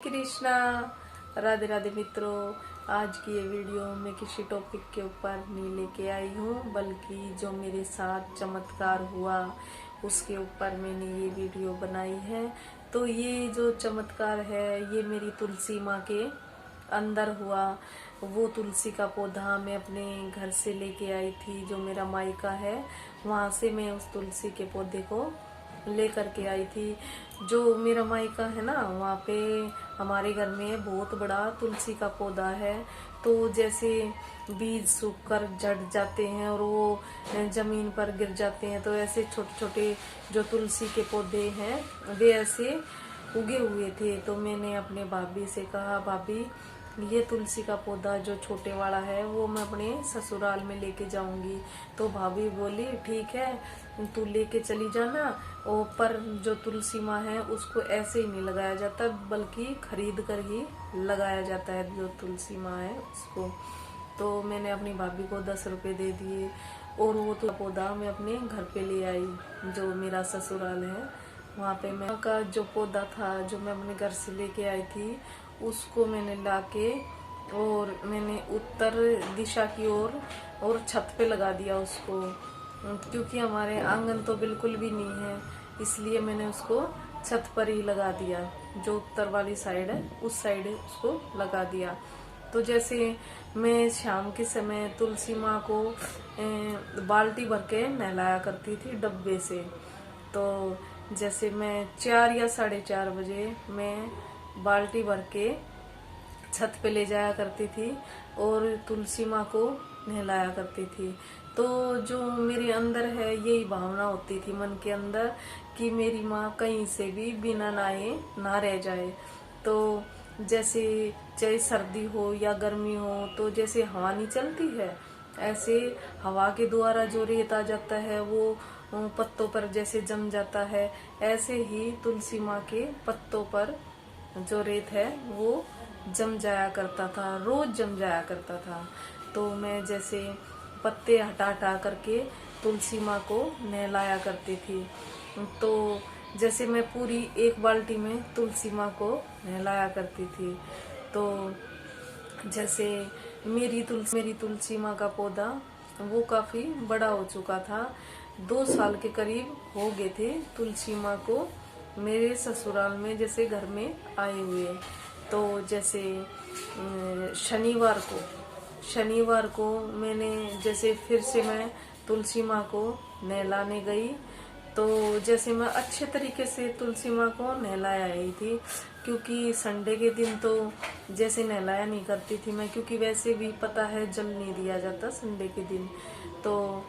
कृष्णा। राधे राधे मित्रों, आज की ये वीडियो मैं किसी टॉपिक के ऊपर नहीं लेके आई हूँ, बल्कि जो मेरे साथ चमत्कार हुआ उसके ऊपर मैंने ये वीडियो बनाई है। तो ये जो चमत्कार है ये मेरी तुलसी माँ के अंदर हुआ। वो तुलसी का पौधा मैं अपने घर से लेके आई थी, जो मेरा मायका है वहाँ से मैं उस तुलसी के पौधे को लेकर के आई थी। जो मेरा मायका है ना, वहाँ पे हमारे घर में बहुत बड़ा तुलसी का पौधा है। तो जैसे बीज सूखकर झड़ जाते हैं और वो जमीन पर गिर जाते हैं, तो ऐसे छोटे छोटे जो तुलसी के पौधे हैं वे ऐसे उगे हुए थे। तो मैंने अपने भाभी से कहा, भाभी ये तुलसी का पौधा जो छोटे वाला है वो मैं अपने ससुराल में लेके जाऊंगी। तो भाभी बोली ठीक है, तू लेके चली जाना। और पर जो तुलसी माँ है उसको ऐसे ही नहीं लगाया जाता, बल्कि खरीद कर ही लगाया जाता है जो तुलसी माँ है उसको। तो मैंने अपनी भाभी को 10 रुपए दे दिए और वो तो पौधा मैं अपने घर पे ले आई, जो मेरा ससुराल है वहाँ पे। मैं का जो पौधा था जो मैं अपने घर से लेके आई थी उसको मैंने लाके और मैंने उत्तर दिशा की ओर और छत पे लगा दिया उसको, क्योंकि हमारे आंगन तो बिल्कुल भी नहीं है, इसलिए मैंने उसको छत पर ही लगा दिया। जो उत्तर वाली साइड है उस साइड उसको लगा दिया। तो जैसे मैं शाम के समय तुलसी माँ को बाल्टी भर के नहलाया करती थी डब्बे से। तो जैसे मैं 4 या 4:30 बजे मैं बाल्टी भर के छत पे ले जाया करती थी और तुलसी माँ को नहलाया करती थी। तो जो मेरे अंदर है यही भावना होती थी मन के अंदर कि मेरी माँ कहीं से भी बिना नहाए ना रह जाए। तो जैसे चाहे सर्दी हो या गर्मी हो, तो जैसे हवा नहीं चलती है, ऐसे हवा के द्वारा जो रेत आ जाता है वो पत्तों पर जैसे जम जाता है, ऐसे ही तुलसी माँ के पत्तों पर जो रेत है वो जम जाया करता था, रोज जम जाया करता था। तो मैं जैसे पत्ते हटा हटा करके तुलसी माँ को नहलाया करती थी। तो जैसे मैं पूरी एक बाल्टी में तुलसी माँ को नहलाया करती थी। तो जैसे मेरी तुलसी माँ का पौधा वो काफी बड़ा हो चुका था, 2 साल के करीब हो गए थे तुलसी माँ को मेरे ससुराल में जैसे घर में आए हुए। तो जैसे शनिवार को मैंने जैसे फिर से मैं तुलसी माँ को नहलाने गई। तो जैसे मैं अच्छे तरीके से तुलसी माँ को नहलाया आई थी, क्योंकि संडे के दिन तो जैसे नहलाया नहीं करती थी मैं, क्योंकि वैसे भी पता है जल नहीं दिया जाता संडे के दिन। तो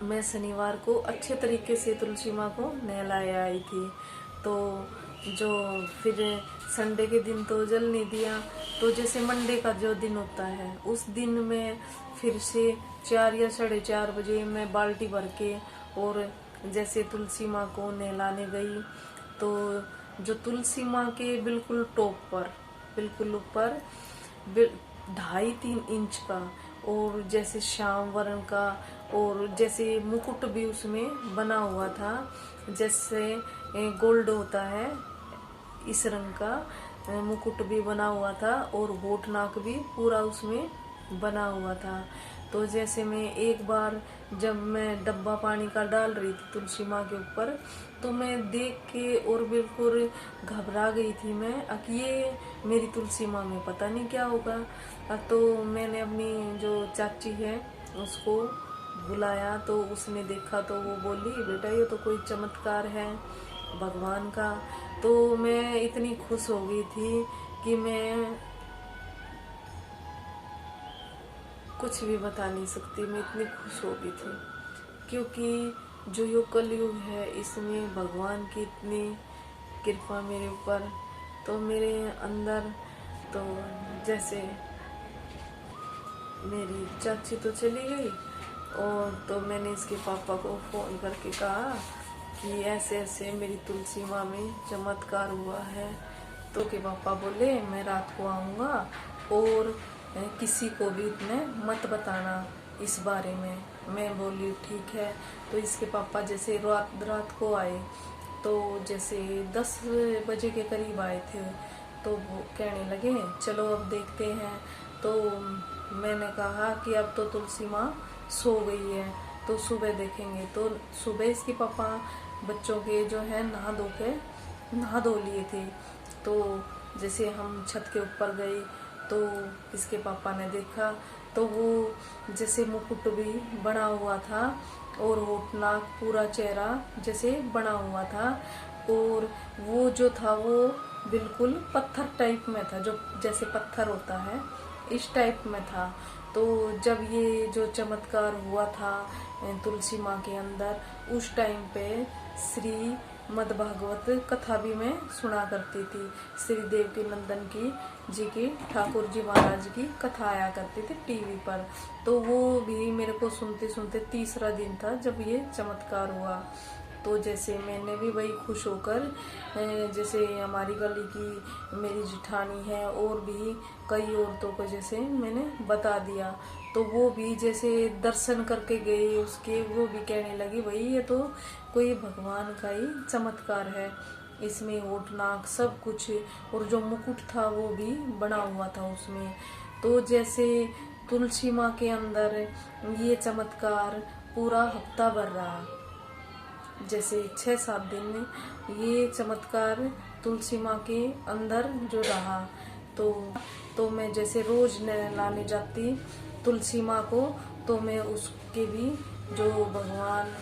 मैं शनिवार को अच्छे तरीके से तुलसी माँ को नहलाया आई थी। तो जो फिर संडे के दिन तो जल नहीं दिया, तो जैसे मंडे का जो दिन होता है उस दिन मैं फिर से 4 या 4:30 बजे मैं बाल्टी भर के और जैसे तुलसी माँ को नहलाने गई। तो जो तुलसी माँ के बिल्कुल टॉप पर, बिल्कुल ऊपर 2.5-3 इंच का और जैसे श्याम वर्ण का और जैसे मुकुट भी उसमें बना हुआ था, जैसे गोल्ड होता है इस रंग का मुकुट भी बना हुआ था और होठ नाक भी पूरा उसमें बना हुआ था। तो जैसे मैं एक बार जब मैं डब्बा पानी का डाल रही थी तुलसी माँ के ऊपर, तो मैं देख के और बिल्कुल घबरा गई थी मैं कि ये मेरी तुलसी माँ में पता नहीं क्या होगा। तो मैंने अपनी जो चाची है उसको बुलाया, तो उसने देखा तो वो बोली, बेटा ये तो कोई चमत्कार है भगवान का। तो मैं इतनी खुश हो गई थी कि मैं कुछ भी बता नहीं सकती, मैं इतनी खुश हो गई थी। क्योंकि जो यो कलयुग है इसमें भगवान की इतनी कृपा मेरे ऊपर। तो मेरे अंदर तो जैसे मेरी चाची तो चली गई, और तो मैंने इसके पापा को फोन करके कहा कि ऐसे ऐसे मेरी तुलसी माँ में चमत्कार हुआ है। तो के पापा बोले मैं रात को आऊँगा और किसी को भी इतने मत बताना इस बारे में। मैं बोली ठीक है। तो इसके पापा जैसे रात को आए, तो जैसे 10 बजे के करीब आए थे। तो वो कहने लगे चलो अब देखते हैं। तो मैंने कहा कि अब तो तुलसी माँ सो गई है, तो सुबह देखेंगे। तो सुबह इसके पापा बच्चों के जो है नहा धो लिए थे। तो जैसे हम छत के ऊपर गए तो इसके पापा ने देखा तो वो जैसे मुकुट भी बना हुआ था और होठ नाक पूरा चेहरा जैसे बना हुआ था, और वो जो था वो बिल्कुल पत्थर टाइप में था, जो जैसे पत्थर होता है इस टाइप में था। तो जब ये जो चमत्कार हुआ था तुलसी माँ के अंदर, उस टाइम पे श्री मद्भागवत कथा भी मैं सुना करती थी। श्री देवकी नंदन की ठाकुर जी महाराज की कथा आया करती थी टीवी पर। तो वो भी मेरे को सुनते सुनते तीसरा दिन था जब ये चमत्कार हुआ। तो जैसे मैंने भी वही खुश होकर, जैसे हमारी गली की मेरी जिठानी है और भी कई औरतों को जैसे मैंने बता दिया, तो वो भी जैसे दर्शन करके गए उसके, वो भी कहने लगी भाई ये तो कोई भगवान का ही चमत्कार है, इसमें होठ नाक सब कुछ, और जो मुकुट था वो भी बना हुआ था उसमें। तो जैसे तुलसी माँ के अंदर ये चमत्कार पूरा हफ्ता भर रहा, जैसे 6-7 दिन में ये चमत्कार तुलसी माँ के अंदर जो रहा। तो मैं जैसे रोज लाने जाती तुलसी माँ को, तो मैं उसके भी जो भगवान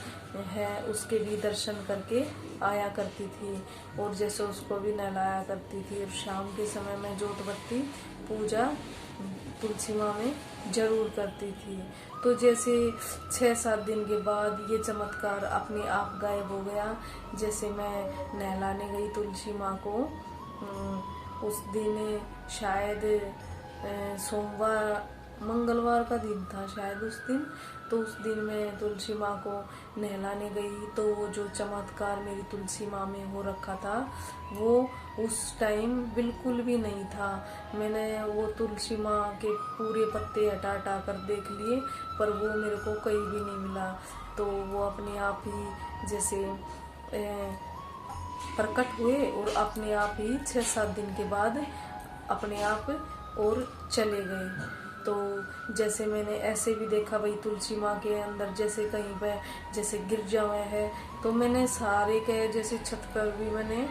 है उसके भी दर्शन करके आया करती थी, और जैसे उसको भी नहलाया करती थी। और शाम के समय में जोत बत्ती पूजा तुलसी माँ में जरूर करती थी। तो जैसे 6-7 दिन के बाद ये चमत्कार अपने आप गायब हो गया। जैसे मैं नहलाने गई तुलसी माँ को, उस दिन शायद सोमवार मंगलवार का दिन था शायद उस दिन। तो उस दिन मैं तुलसी माँ को नहलाने गई, तो वो जो चमत्कार मेरी तुलसी माँ में हो रखा था वो उस टाइम बिल्कुल भी नहीं था। मैंने वो तुलसी माँ के पूरे पत्ते हटा हटा कर देख लिए, पर वो मेरे को कहीं भी नहीं मिला। तो वो अपने आप ही जैसे प्रकट हुए और अपने आप ही 6-7 दिन के बाद अपने आप और चले गए। तो जैसे मैंने ऐसे भी देखा भाई तुलसी माँ के अंदर जैसे कहीं पे जैसे गिरजा हुआ है, तो मैंने सारे के जैसे छत पर भी मैंने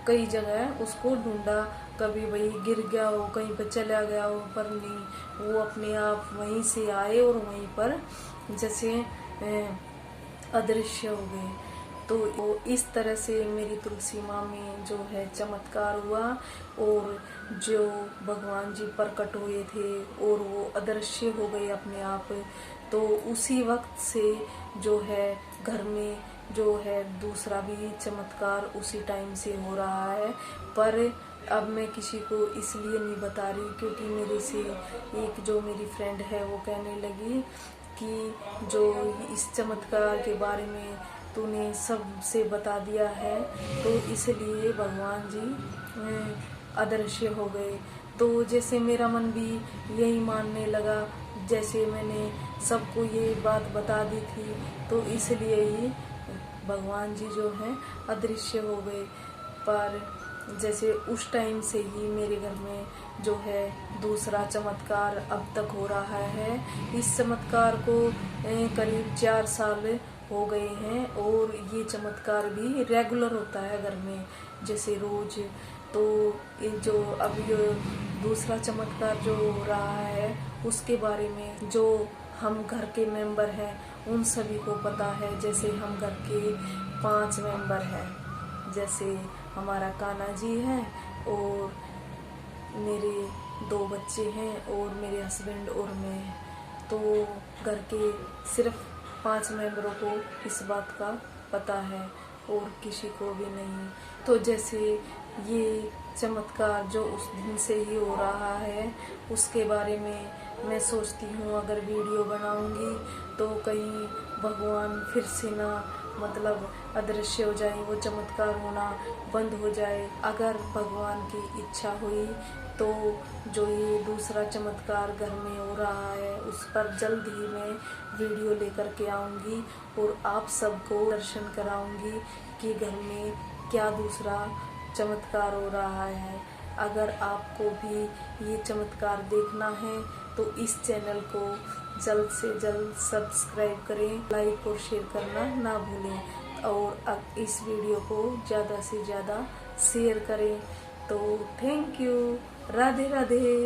कई जगह उसको ढूंढा, कभी वही गिर गया हो कहीं पे चला गया हो, पर नहीं, वो अपने आप वहीं से आए और वहीं पर जैसे अदृश्य हो गए। तो इस तरह से मेरी तुलसी माँ में जो है चमत्कार हुआ, और जो भगवान जी प्रकट हुए थे और वो अदृश्य हो गए अपने आप। तो उसी वक्त से जो है घर में जो है दूसरा भी चमत्कार उसी टाइम से हो रहा है। पर अब मैं किसी को इसलिए नहीं बता रही क्योंकि मेरे से एक जो मेरी फ्रेंड है वो कहने लगी कि जो इस चमत्कार के बारे में तूने सबसे बता दिया है, तो इसलिए भगवान जी अदृश्य हो गए। तो जैसे मेरा मन भी यही मानने लगा, जैसे मैंने सबको ये बात बता दी थी, तो इसलिए ही भगवान जी जो हैं अदृश्य हो गए। पर जैसे उस टाइम से ही मेरे घर में जो है दूसरा चमत्कार अब तक हो रहा है। इस चमत्कार को करीब 4 साल हो गए हैं, और ये चमत्कार भी रेगुलर होता है घर में जैसे रोज। तो ये जो अब ये दूसरा चमत्कार जो हो रहा है उसके बारे में जो हम घर के मेंबर हैं उन सभी को पता है। जैसे हम घर के 5 मेंबर हैं, जैसे हमारा कान्हा जी है और मेरे 2 बच्चे हैं और मेरे हस्बैंड और मैं। तो घर के सिर्फ 5 मेंबरों को इस बात का पता है और किसी को भी नहीं। तो जैसे ये चमत्कार जो उस दिन से ही हो रहा है उसके बारे में मैं सोचती हूँ अगर वीडियो बनाऊंगी तो कहीं भगवान फिर से ना मतलब अदृश्य हो जाए, वो चमत्कार होना बंद हो जाए। अगर भगवान की इच्छा हुई तो जो ये दूसरा चमत्कार घर में हो रहा है उस पर जल्द ही मैं वीडियो लेकर के आऊँगी और आप सबको दर्शन कराऊँगी कि घर में क्या दूसरा चमत्कार हो रहा है। अगर आपको भी ये चमत्कार देखना है तो इस चैनल को जल्द से जल्द सब्सक्राइब करें, लाइक और शेयर करना ना भूलें और अब इस वीडियो को ज़्यादा से ज़्यादा शेयर करें। तो थैंक यू। राधे राधे।